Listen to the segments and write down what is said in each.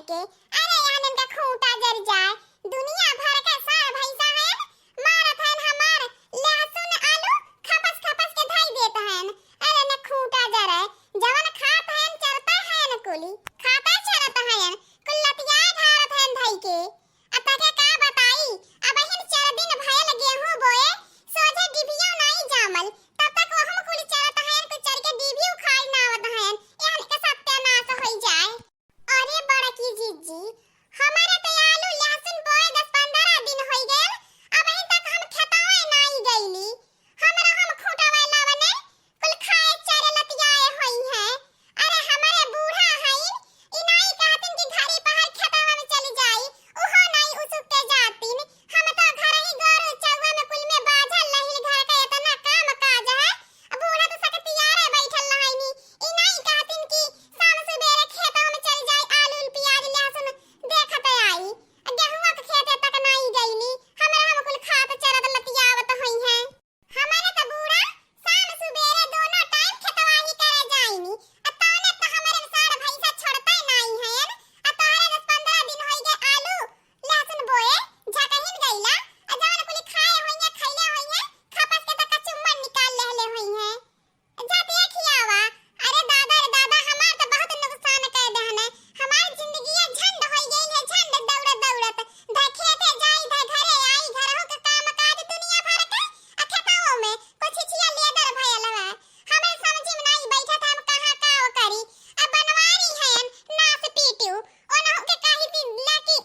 के। अरे यानन का खूंटा जर जाए, दुनिया भर का सार भैंसा है मारत है हमार लहसुन आलू खपस खपस के धाई देता है। अरे न खूंटा जर है जवन खात है चरता है न कुली खाता चरता है कुल्लतिया धारत है धाई के। अता के का बताई अब हिन 4 दिन भयल गेहूं बोए सोझे डिबियो नहीं जामल, तब तक वो हम कुली चरता है को चर के डिबियो खाई ना आवत है। यानी का सत्यानाश होई जाए। अरे बड़ा की जीजी हमारे तो आलू लहसुन बोए 10-15 दिन होई गेल, अब हिन तक हम खेतवा नहीं गईली। हमरा हम खूंटवा लावने कुल खाए चरे लतियाए होई है। अरे हमारे बूढ़ा हईन ई नहीं कहतिन कि घरी पहाड़ खेतवा में चली जाई, ओहो नहीं उसुकते जातिन। हम तो घर ही गोरु चौवा में कुल में बाझल लहिल घर का इतना काम काज है। बूढ़ा तो सकतियारे बैठल रहइनी, ई नहीं कहतिन कि शाम सुबेरे खेतवा में चली जाई आलू प्याज लहसुन देखत आई। गेहुआ के खेते तक नहीं गईली, हमरा हम कुल खात चरत लतियावत होई है। हमारे तो बूढ़ा शाम सुबेरे दोनों टाइम खेतवा ही करे जाईनी। अताने तो हमारे सार भैंसा छोड़ता नहीं है। अतारे 10-15 दिन होई गए आलू लहसुन बोए झकहिन गईला, जवन कुल खाए होइए खइले होइए खपस के तक चुम्मन निकाल लेले होई है। जाते खियावा। अरे दादा रे दादा हमार तो बहुत नुकसान कर देहने। हमार जिंदगी झंड होई गई है, झंड दौड़त दौड़त ध खेते जाई ध घरे आई घरहु के काम काज दुनिया भर के खेतों में कुछ छिया लेदर भयल है। हमें समझ में नहीं बैठत हम कहां का करी। अब बनवारी है नास पीटू ओनहु के कहि दिन लाकी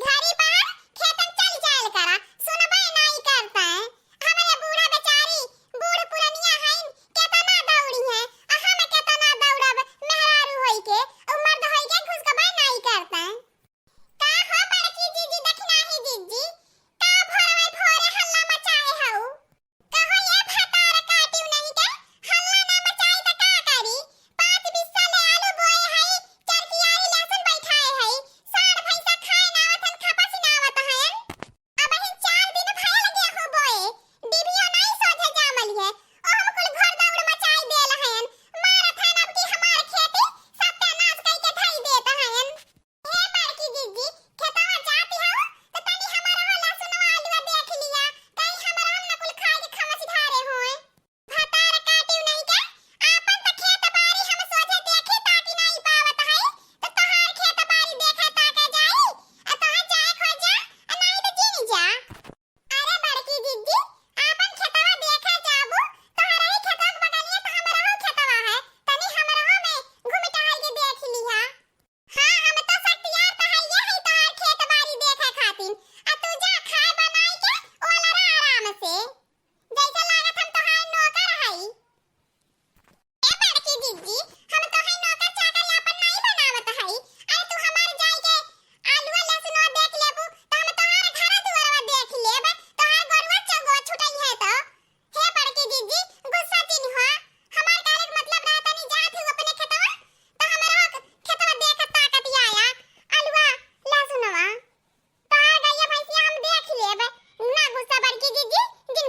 घरी बाहर खेतन चल जायल करा सुनबे नहीं करता है। हमारे बूढ़ा बेचारी बूढ़ पुरनिया हईन केतना दौड़ी है, हम केतना दौड़ब मेहरारू होई के उमर होई के घुसकबे नहीं करता है। का हो बड़की जीजी दखना ही जीजी का भोरे भोरे हल्ला मचाए हऊ। कहो ये भतार काटियो नहीं के हल्ला ना मचाई त का करी। 5 बिस्सा ले आलू बोए हई चरकियारी लहसुन बैठाए हई साढ़ भैंसा खाए ना आवतन खपस ना आवत है। अब हिन 4 दिन भयल गेहूं बोए डिबियो नहीं सोझे जामल है ओ हम कुल घर दौड़ मचाई देल हन मारत हन अब की हमार खेती सत्यानाश कई के धई देत हन। हे बड़की जीजी खेतवा जाती हो तो तनी हमारा हो लहसुनवा आलूवा देख लिया कहीं हमारा हम न कुल खाए के खमच धारे होए। भतार काटियो नहीं के आपन त खेत बाड़ी हम सोझे देखे ताकि नहीं पावत है तो तोहार खेत बाड़ी देखे ताके जाई आ तोहार जाए खो जा आ नहीं तो जीनी जा। अरे बड़की जीजी आपन खेतवा देखे जाबू तोहरा ही खेतवा के बगलिए तो हमारा हो खेतवा है तनी हमारा हो में घूम टहल के देख लिहा। हां हम तो सत्यार त है ये है तोहार खेत बाड़ी देखे खातिन आ तू जा खाए बनाई के ओला आराम से जैसा लागत हम तोहार नौकर हई। ए बड़की जीजी हम तो है नौकर चाकर अपन नहीं बनावत हई। अरे तू हमार जाई के आलूवा लहसुनवा देख लेबू त हम तोहार घर दुआरवा देख लेब तोहार गोरुआ चगो छुटई है तो। हे बड़की जीजी गुस्सा चिन हो हमार काले के मतलब रहता नहीं जात हूं अपने खेतवा तो हमारा खेतवा देख ताकत आया आलूवा लहसुनवा तोहार गैया भैंसिया हम देख लेब ना गुस्सा बड़की जीजी जिन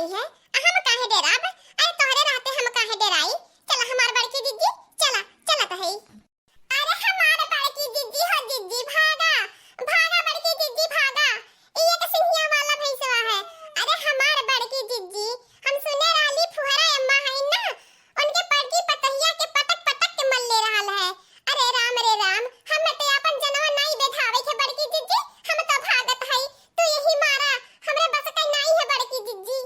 आई है, हम काहे डराब? अरे तोहरे रहते हम काहे डराई? चला हमार बड़की दीदी, चला चला तो है। अरे हमार बड़की दीदी हो दीदी, भागा भागा बड़की दीदी भागा। ये एक सिंहिया वाला भैंसवा है। अरे हमार बड़की दीदी, हम सुने रहली फुहरा अम्मा है ना, उनके बड़की पतहिया के पटक पटक के मल ले रहल है। अरे राम, हम ते अपन जनवा नहीं बैठावे के बड़की दीदी, हम तो भागत हई। तू यही मारा, हमरे बस कई नहीं है बड़की दीदी।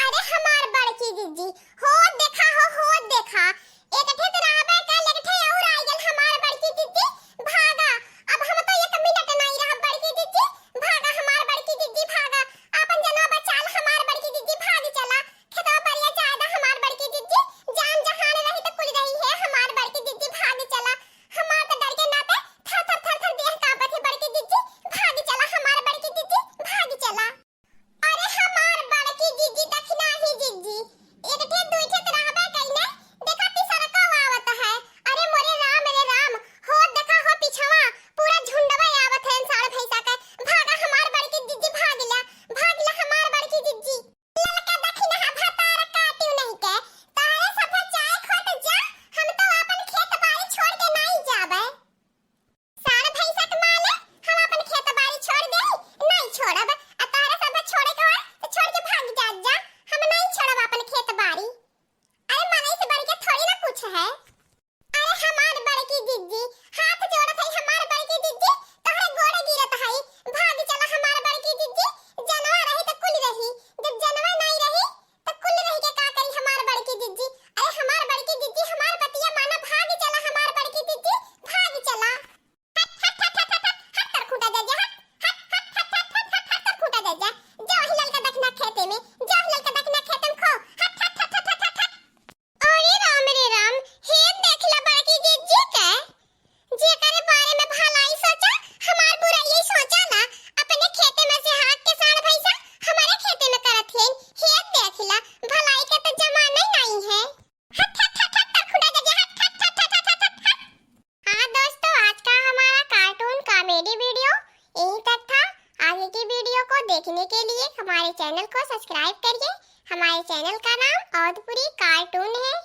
अरे हमार बड़की दीदी, हो देखा, एक ठे तो रहबे कल, एक ठे और आई गेल हमार बड़की दीदी, भागा। अब हम तो एक मिनट नहीं रह बड़की दीदी, भागा हमार बड़की दीदी भागा। अपन जनवा बचाल हमार बड़की दीदी, भाग चला। खेतवा परिया जादा हमार बड़की दीदी, जान जहान रही तो कुल रही है हमार बड़की दीदी, भाग चला। हमार तो डर के नाते थर थर देह कांपत है बड़की दीदी, भाग चला हमार बड़की दीदी, भाग चला। अरे हमार बड़की दीदी दखना ही दीदी, एक ठे दुई ठे तो रहबे कइने, देखा तीसरा का आवत है। अरे मोरे राम, हो देखा हो पिछवा पूरा झुंडवा आवत है साड़ भैंसा का। भागा हमार बड़की दीदी, भाग ला हमार बड़की दीदी। ललका दखना हा भतार काटियो नहीं के, तारे सब चाय खोट जा, हम तो अपन खेत बाड़ी छोड़ के नहीं जाबे। साड़ भैंसा के माले हम अपन खेत बाड़ी छोड़ दे, नहीं छोड़ब। आ तारे सब छोड़े के होय तो छोड़ के भाग जा, हम नहीं छोड़ब अपन खेत बाड़ी। अरे मने से बढ़ के थोड़ी ना कुछ है। अरे हमार बड़की दीदी, हाथ जोड़त है हमार बड़की दीदी, तोहरे गोड़े गिरत है, भाग चला हमार बड़की दीदी। जनवा रही तो कुल रही, जब जनवा नहीं रही तो कुल रही के का करी हमार बड़की दीदी। अरे हमार बड़की दीदी, हमार बतिया माना, भाग चला हमार बड़की दीदी, भाग चला। हट तर खूटा दे जा, हट तर खूटा दे जा। जा हिलल का दखना खेते में, जा हिलल का दखना खेते में खो। हट। अरे राम, हे देखला बड़की दीदी के, जे करे बारे में भलाई सोचा, हमार बुराई सोचा ना। अपने खेते में से हाथ के साड़ भैंसा हमारे खेते में करत है। हे देखला भलाई के तो जमाना नहीं है। हट खुदा दे जा, हट। हाँ दोस्तों, आज का हमारा कार्टून कॉमेडी वीडियो यहीं तक था। आगे की वीडियो को देखने के लिए हमारे चैनल को सब्सक्राइब करिए। हमारे चैनल का नाम औधपुरी कार्टून है।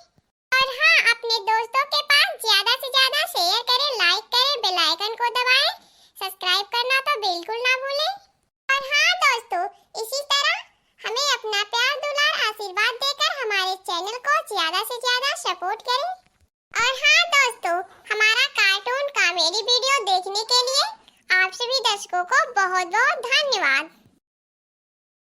और हाँ, अपने दोस्तों के पास ज्यादा से ज्यादा शेयर करें, लाइक करें, बेल आइकन को दबाएं। सब्सक्राइब करना तो बिल्कुल ना भूलें। और हाँ दोस्तों, इसी तरह हमें अपना प्यार, दुलार, आशीर्वाद देकर हमारे चैनल को ज्यादा से ज्यादा सपोर्ट करें। और हाँ दोस्तों, हमारा कार्टून कॉमेडी वीडियो देखने के लिए आप सभी दर्शकों को बहुत बहुत धन्यवाद।